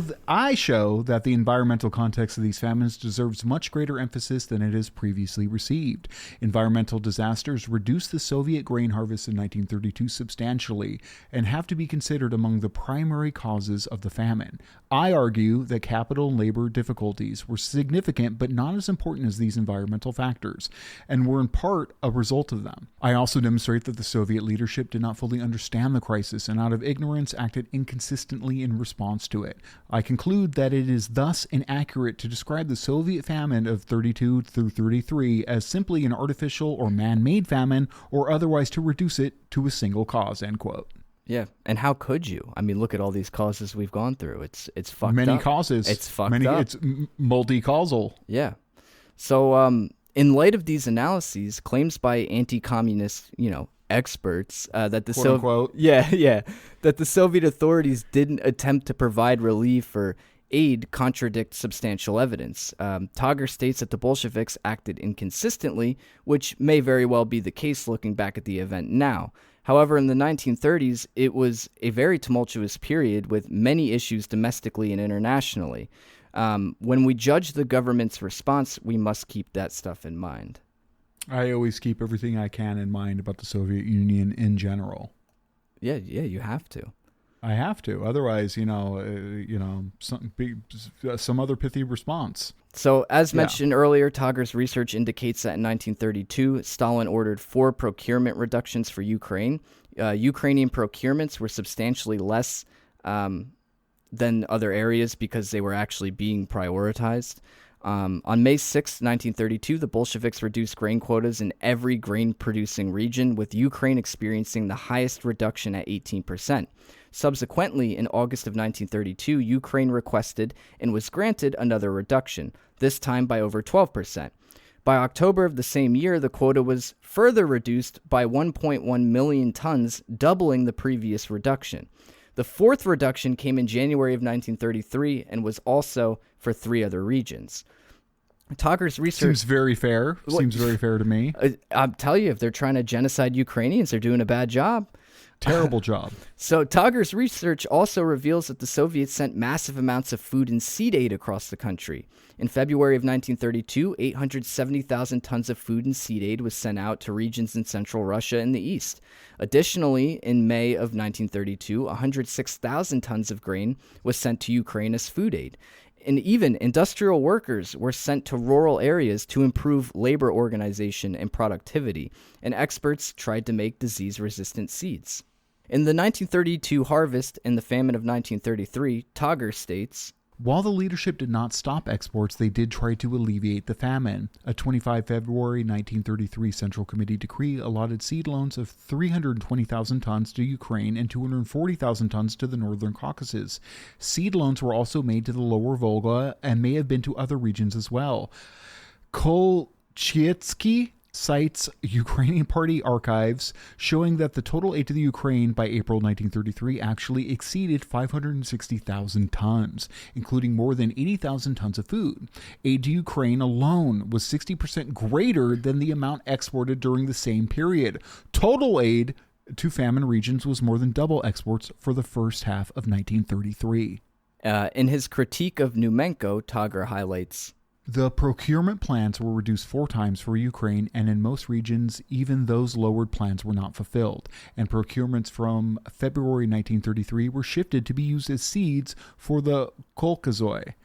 that the environmental context of these famines deserves much greater emphasis than it has previously received. Environmental disasters reduced the Soviet grain harvest in 1932 substantially and have to be considered among the primary causes of the famine. I argue that capital and labor difficulties were significant but not as important as these environmental factors, and were in part a result of them. I also demonstrate that the Soviet leadership did not fully understand the crisis and out of ignorance acted inconsistently in response to it. I conclude that it is thus inaccurate to describe the Soviet famine of 32 through 33 as simply an artificial or man-made famine or otherwise to reduce it to a single cause, end quote. Yeah, and how could you? I mean, look at all these causes we've gone through. It's fucked up. Many causes. It's fucked up. It's multi-causal. Yeah. So, in light of these analyses, claims by anti-communist, experts that the that the Soviet authorities didn't attempt to provide relief or aid contradict substantial evidence. Tager states that the Bolsheviks acted inconsistently, which may very well be the case looking back at the event now. However, in the 1930s, it was a very tumultuous period with many issues domestically and internationally. When we judge the government's response, we must keep that stuff in mind. I always keep everything I can in mind about the Soviet Union in general. Yeah, you have to. I have to. Otherwise, some other pithy response. So, as mentioned earlier, Tager's research indicates that in 1932, Stalin ordered 4 procurement reductions for Ukraine. Ukrainian procurements were substantially less than other areas because they were actually being prioritized. On May 6, 1932, the Bolsheviks reduced grain quotas in every grain-producing region, with Ukraine experiencing the highest reduction at 18%. Subsequently, in August of 1932, Ukraine requested and was granted another reduction, this time by over 12%. By October of the same year, the quota was further reduced by 1.1 million tons, doubling the previous reduction. The 4th reduction came in January of 1933 and was also for 3 other regions. Tager's research... Seems very fair. Seems very fair to me. I'll tell you, if they're trying to genocide Ukrainians, they're doing a bad job. Terrible job. So Tager's research also reveals that the Soviets sent massive amounts of food and seed aid across the country. In February of 1932, 870,000 tons of food and seed aid was sent out to regions in central Russia and the east. Additionally, in May of 1932, 106,000 tons of grain was sent to Ukraine as food aid. And even industrial workers were sent to rural areas to improve labor organization and productivity, and experts tried to make disease-resistant seeds. In the 1932 harvest and the famine of 1933, Tager states, While the leadership did not stop exports, they did try to alleviate the famine. A 25 February 1933 Central Committee decree allotted seed loans of 320,000 tons to Ukraine and 240,000 tons to the Northern Caucasus. Seed loans were also made to the Lower Volga and may have been to other regions as well. Kolchitsky cites Ukrainian party archives showing that the total aid to the Ukraine by April 1933 actually exceeded 560,000 tons, including more than 80,000 tons of food. Aid to Ukraine alone was 60% greater than the amount exported during the same period. Total aid to famine regions was more than double exports for the first half of 1933. In his critique of Numenko, Tager highlights, the procurement plans were reduced 4 times for Ukraine, and in most regions, even those lowered plans were not fulfilled, and procurements from February 1933 were shifted to be used as seeds for the Kolkhozoi.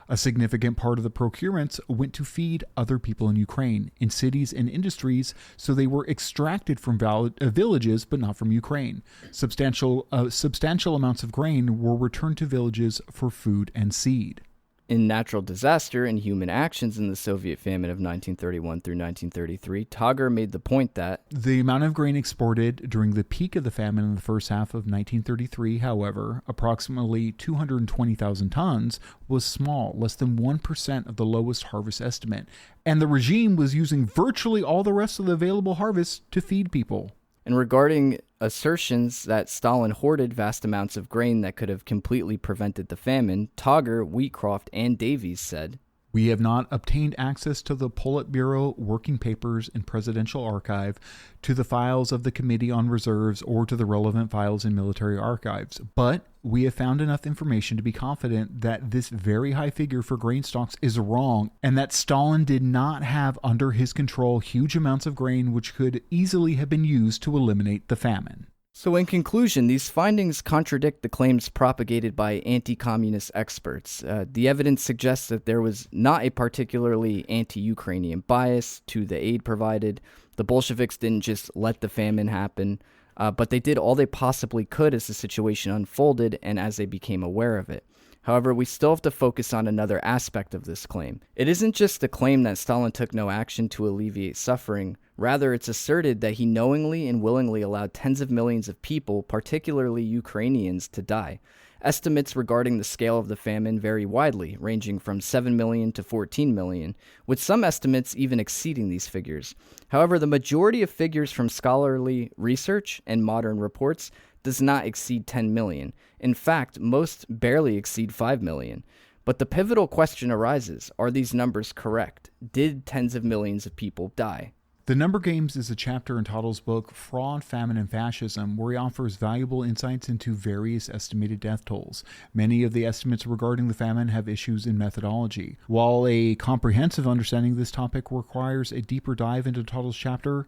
A significant part of the procurements went to feed other people in Ukraine, in cities and industries, so they were extracted from villages, but not from Ukraine. Substantial amounts of grain were returned to villages for food and seed. In Natural Disaster and Human Actions in the Soviet Famine of 1931 through 1933, Tager made the point that the amount of grain exported during the peak of the famine in the first half of 1933, however, approximately 220,000 tons, was small, less than 1% of the lowest harvest estimate, and the regime was using virtually all the rest of the available harvest to feed people. And regarding assertions that Stalin hoarded vast amounts of grain that could have completely prevented the famine, Tager, Wheatcroft, and Davies said, "We have not obtained access to the Politburo working papers and presidential archive, to the files of the Committee on Reserves, or to the relevant files in military archives. But we have found enough information to be confident that this very high figure for grain stocks is wrong, and that Stalin did not have under his control huge amounts of grain which could easily have been used to eliminate the famine." So in conclusion, these findings contradict the claims propagated by anti-communist experts. The evidence suggests that there was not a particularly anti-Ukrainian bias to the aid provided. The Bolsheviks didn't just let the famine happen, but they did all they possibly could as the situation unfolded and as they became aware of it. However, we still have to focus on another aspect of this claim. It isn't just the claim that Stalin took no action to alleviate suffering. Rather, it's asserted that he knowingly and willingly allowed tens of millions of people, particularly Ukrainians, to die. Estimates regarding the scale of the famine vary widely, ranging from 7 million to 14 million, with some estimates even exceeding these figures. However, the majority of figures from scholarly research and modern reports does not exceed 10 million. In fact, most barely exceed 5 million. But the pivotal question arises, are these numbers correct? Did tens of millions of people die? The Number Games is a chapter in Tottle's book, Fraud, Famine, and Fascism, where he offers valuable insights into various estimated death tolls. Many of the estimates regarding the famine have issues in methodology. While a comprehensive understanding of this topic requires a deeper dive into Tottle's chapter,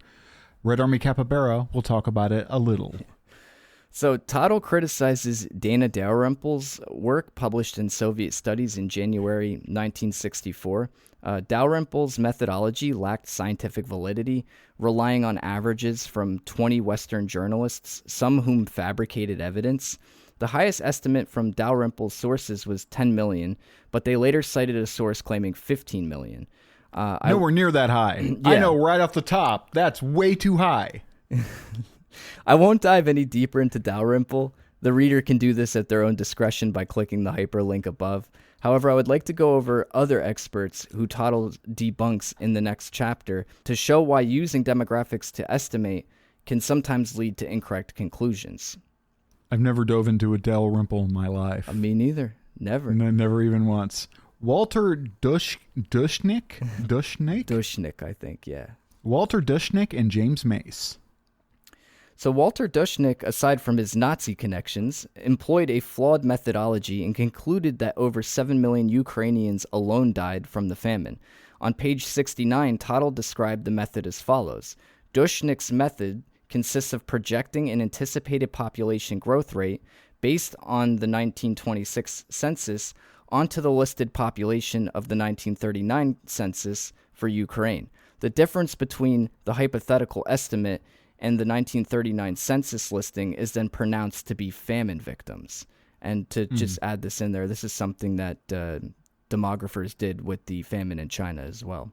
Red Army Capybara will talk about it a little. So Tottle criticizes Dana Dalrymple's work published in Soviet Studies in January 1964. Dalrymple's methodology lacked scientific validity, relying on averages from 20 Western journalists, some whom fabricated evidence. The highest estimate from Dalrymple's sources was 10 million, but they later cited a source claiming 15 million. Nowhere near that high. Yeah. I know right off the top, that's way too high. I won't dive any deeper into Dalrymple. The reader can do this at their own discretion by clicking the hyperlink above. However, I would like to go over other experts who Tottle debunks in the next chapter to show why using demographics to estimate can sometimes lead to incorrect conclusions. I've never dove into a Dalrymple in my life. Me neither. Never. Never even once. Walter Dushnik, I think, yeah. Walter Dushnik and James Mace. So Walter Dushnik, aside from his Nazi connections, employed a flawed methodology and concluded that over 7 million Ukrainians alone died from the famine. On page 69, Tottle described the method as follows. Dushnik's method consists of projecting an anticipated population growth rate based on the 1926 census onto the listed population of the 1939 census for Ukraine. The difference between the hypothetical estimate and the 1939 census listing is then pronounced to be famine victims. And to just add this in there, this is something that demographers did with the famine in China as well.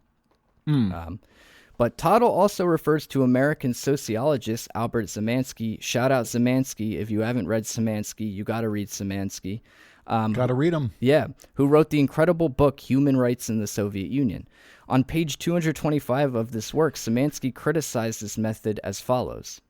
But Tottle also refers to American sociologist Albert Szymanski. Shout out Szymanski. If you haven't read Szymanski, you got to read Szymanski. Got to read him. Yeah, who wrote the incredible book Human Rights in the Soviet Union. On page 225 of this work, Szymanski criticized this method as follows.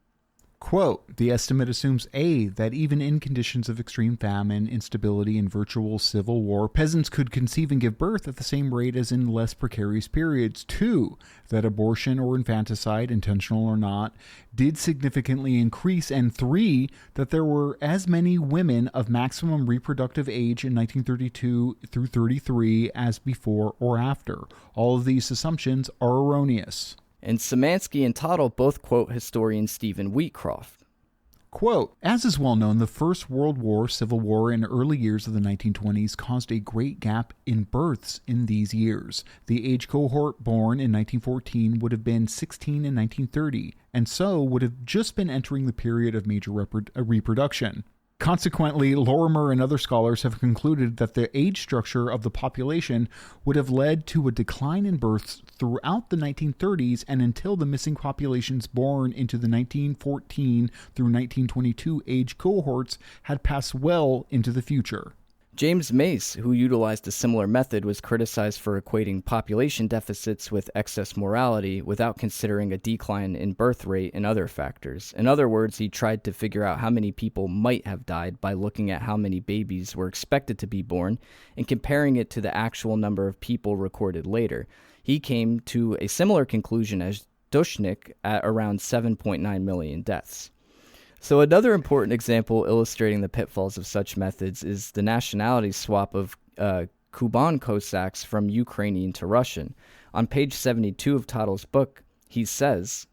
Quote, the estimate assumes A, that even in conditions of extreme famine, instability, and virtual civil war, peasants could conceive and give birth at the same rate as in less precarious periods. 2, that abortion or infanticide, intentional or not, did significantly increase. And 3, that there were as many women of maximum reproductive age in 1932 through 33 as before or after. All of these assumptions are erroneous. And Szymanski and Tottle both quote historian Stephen Wheatcroft. Quote, as is well known, the First World War, Civil War, and early years of the 1920s caused a great gap in births in these years. The age cohort born in 1914 would have been 16 in 1930, and so would have just been entering the period of major reproduction. Consequently, Lorimer and other scholars have concluded that the age structure of the population would have led to a decline in births throughout the 1930s and until the missing populations born into the 1914 through 1922 age cohorts had passed well into the future. James Mace, who utilized a similar method, was criticized for equating population deficits with excess morality without considering a decline in birth rate and other factors. In other words, he tried to figure out how many people might have died by looking at how many babies were expected to be born and comparing it to the actual number of people recorded later. He came to a similar conclusion as Dushnik at around 7.9 million deaths. So another important example illustrating the pitfalls of such methods is the nationality swap of Kuban Cossacks from Ukrainian to Russian. On page 72 of Tottle's book, he says,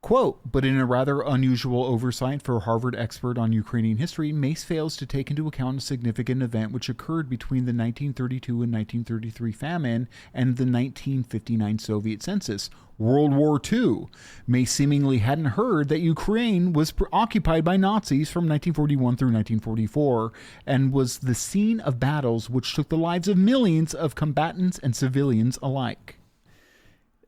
quote, but in a rather unusual oversight for a Harvard expert on Ukrainian history, Mace fails to take into account a significant event which occurred between the 1932 and 1933 famine and the 1959 Soviet census, World War II. Mace seemingly hadn't heard that Ukraine was occupied by Nazis from 1941 through 1944 and was the scene of battles which took the lives of millions of combatants and civilians alike.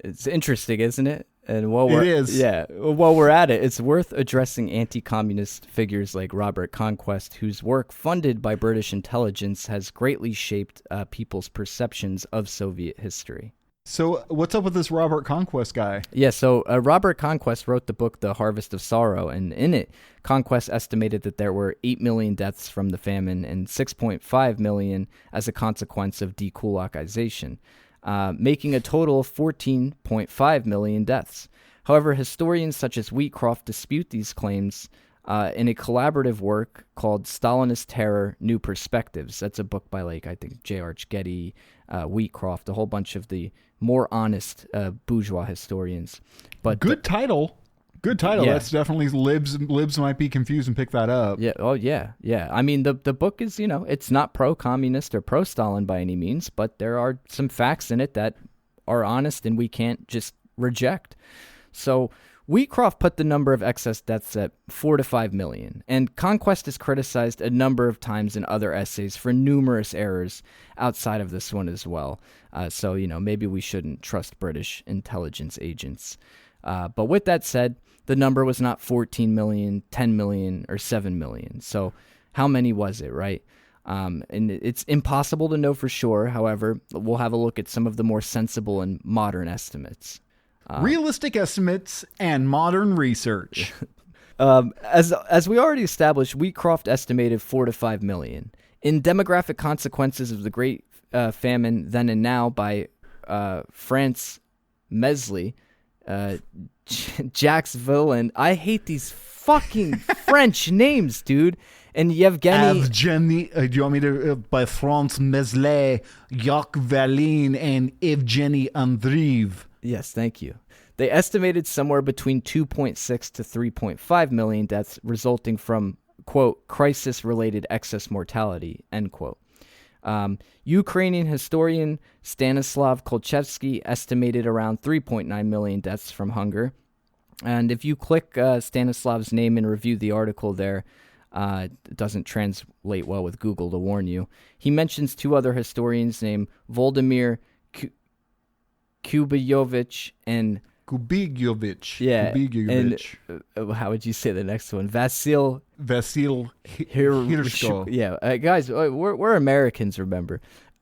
It's interesting, isn't it? And while we're at it, it's worth addressing anti-communist figures like Robert Conquest, whose work, funded by British intelligence, has greatly shaped people's perceptions of Soviet history. So what's up with this Robert Conquest guy? Yeah, so Robert Conquest wrote the book The Harvest of Sorrow, and in it, Conquest estimated that there were 8 million deaths from the famine and 6.5 million as a consequence of dekulakization, making a total of 14.5 million deaths. However, historians such as Wheatcroft dispute these claims in a collaborative work called Stalinist Terror, New Perspectives. That's a book by, I think, J.R.H. Getty, Wheatcroft, a whole bunch of the more honest bourgeois historians. But Good title. Yeah. That's definitely libs might be confused and pick that up. Yeah. Oh, yeah. Yeah. I mean, the book is, it's not pro-communist or pro-Stalin by any means, but there are some facts in it that are honest and we can't just reject. So Wheatcroft put the number of excess deaths at 4 to 5 million, and Conquest is criticized a number of times in other essays for numerous errors outside of this one as well. So maybe we shouldn't trust British intelligence agents. But with that said, the number was not 14 million, 10 million, or 7 million. So how many was it, right? And it's impossible to know for sure. However, we'll have a look at some of the more sensible and modern estimates. Realistic estimates and modern research. As we already established, Wheatcroft estimated 4 to 5 million. In Demographic Consequences of the Great Famine Then and Now by France Mesley, Jacques Villon. I hate these fucking French names, dude. And Evgeny, do you want me to, by France Mesley, Jacques Vallin, and Evgeny Andreev. Yes, thank you. They estimated somewhere between 2.6 to 3.5 million deaths resulting from, quote, crisis-related excess mortality, end quote. Ukrainian historian Stanislav Kolchevsky estimated around 3.9 million deaths from hunger. And if you click Stanislav's name and review the article there, It doesn't translate well with Google, to warn you. He mentions two other historians named Volodymyr Kubilovich and Kubigovich. Yeah, Kubigovich. and how would you say the next one? Vasil Hirschko. Yeah, guys, we're Americans, remember.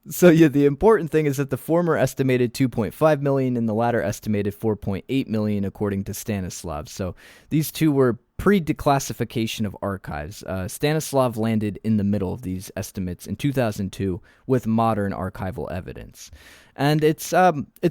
So yeah, the important thing is that the former estimated 2.5 million and the latter estimated 4.8 million, according to Stanislav. So these two were pre-declassification of archives. Stanislav landed in the middle of these estimates in 2002 with modern archival evidence. And it's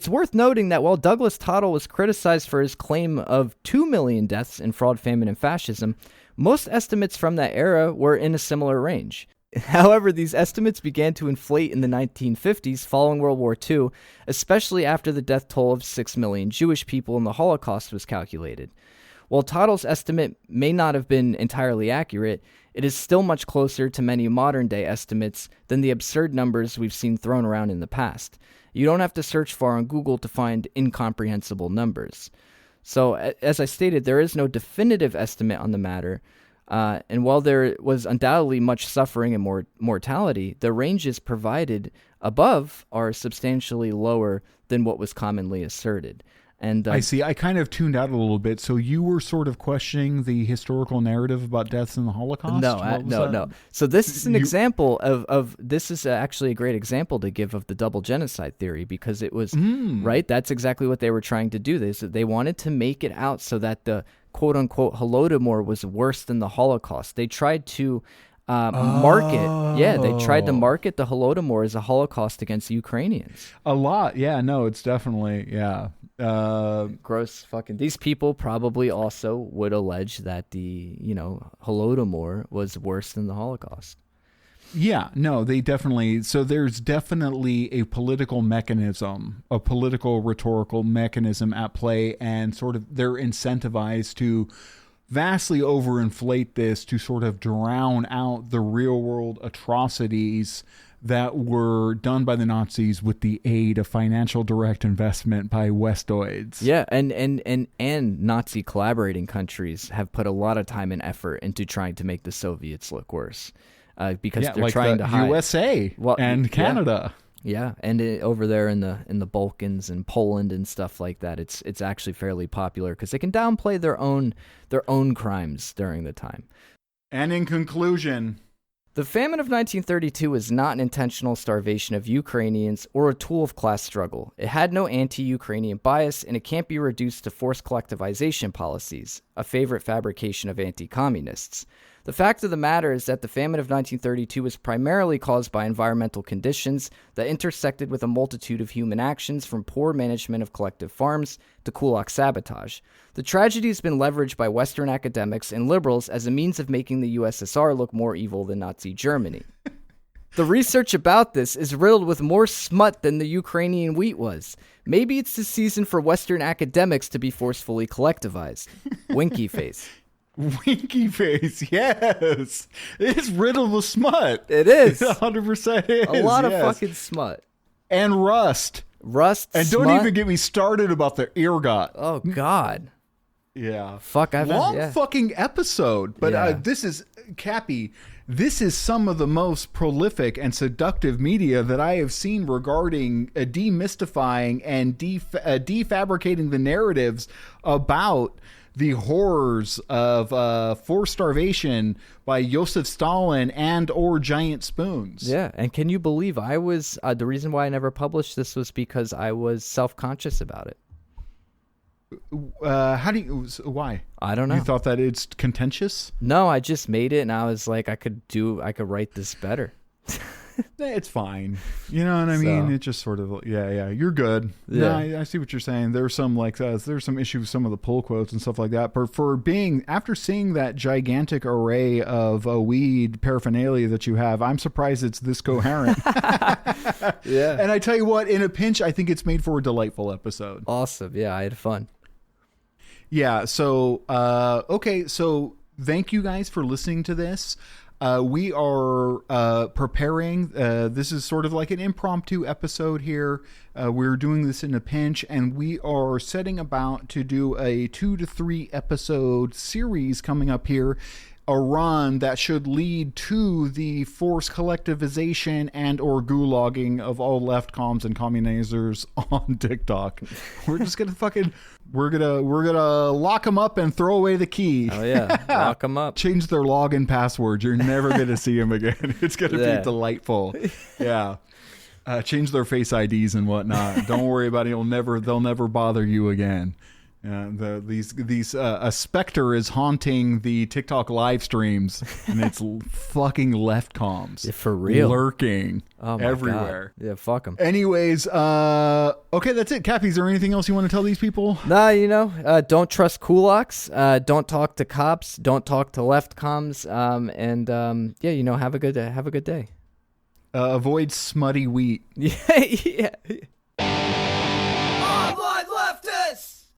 worth noting that while Douglas Tottle was criticized for his claim of 2 million deaths in fraud, famine, and fascism, most estimates from that era were in a similar range. However, these estimates began to inflate in the 1950s following World War II, especially after the death toll of 6 million Jewish people in the Holocaust was calculated. While Tottle's estimate may not have been entirely accurate, it is still much closer to many modern-day estimates than the absurd numbers we've seen thrown around in the past. You don't have to search far on Google to find incomprehensible numbers. So, as I stated, there is no definitive estimate on the matter, and while there was undoubtedly much suffering and mortality, the ranges provided above are substantially lower than what was commonly asserted. And I see. I kind of tuned out a little bit. So you were sort of questioning the historical narrative about deaths in the Holocaust? No. So this is an example of this is actually a great example to give of the double genocide theory, because it was right. That's exactly what they were trying to do. They wanted to make it out so that the quote unquote Holodomor was worse than the Holocaust. They tried to market. Yeah, they tried to market the Holodomor as a Holocaust against the Ukrainians. A lot. Yeah, no, it's definitely, yeah. Gross fucking. These people probably also would allege that the, Holodomor was worse than the Holocaust. Yeah, no, they definitely. So there's definitely a political mechanism, a political rhetorical mechanism at play, and sort of they're incentivized to vastly overinflate this to sort of drown out the real world atrocities that were done by the Nazis with the aid of financial direct investment by Westoids. Yeah, and Nazi collaborating countries have put a lot of time and effort into trying to make the Soviets look worse. Because they're like trying the to hide USA and Canada. Yeah, and over there in the Balkans and Poland and stuff like that, it's actually fairly popular because they can downplay their own crimes during the time. And in conclusion, the famine of 1932 was not an intentional starvation of Ukrainians or a tool of class struggle. It had no anti-Ukrainian bias, and it can't be reduced to forced collectivization policies, a favorite fabrication of anti-communists. The fact of the matter is that the famine of 1932 was primarily caused by environmental conditions that intersected with a multitude of human actions, from poor management of collective farms to kulak sabotage. The tragedy has been leveraged by Western academics and liberals as a means of making the USSR look more evil than Nazi Germany. The research about this is riddled with more smut than the Ukrainian wheat was. Maybe it's the season for Western academics to be forcefully collectivized. Winky face. Winky face, yes. It's riddled with smut. It is. 100% is. A lot of fucking smut. And rust. And don't even get me started about the ergot. Oh, God. Yeah. Fuck, fucking episode. But this is, Cappy, this is some of the most prolific and seductive media that I have seen regarding demystifying and defabricating the narratives about the horrors of forced starvation by Joseph Stalin and or giant spoons. Yeah, and can you believe I was, the reason why I never published this was because I was self-conscious about it. Why? I don't know. You thought that it's contentious? No, I just made it and I was like, I could write this better. It's fine. You know what I mean? It just sort of, you're good. Yeah, no, I see what you're saying. There's some there's some issues with some of the pull quotes and stuff like that. But after seeing that gigantic array of weed paraphernalia that you have, I'm surprised it's this coherent. Yeah. And I tell you what, in a pinch, I think it's made for a delightful episode. Awesome. Yeah, I had fun. Yeah. So, okay. So thank you guys for listening to this. We are preparing. This is sort of like an impromptu episode here. We're doing this in a pinch, and we are setting about to do a 2 to 3 episode series coming up here a run that should lead to the forced collectivization and or gulagging of all left comms and communizers on TikTok. We're just gonna we're gonna lock them up and throw away the key. Oh yeah, lock them up. Change their login password. You're never gonna see them again. It's gonna be delightful. Yeah. Change their face IDs and whatnot. Don't worry about it. They'll never bother you again. A specter is haunting the TikTok live streams, and it's fucking left comms. Yeah, for real. Lurking everywhere. God. Yeah, fuck them. Anyways, okay, that's it. Cappy, is there anything else you want to tell these people? Nah, don't trust kulaks. Don't talk to cops. Don't talk to left comms. Have a good day. Avoid smutty wheat. Yeah.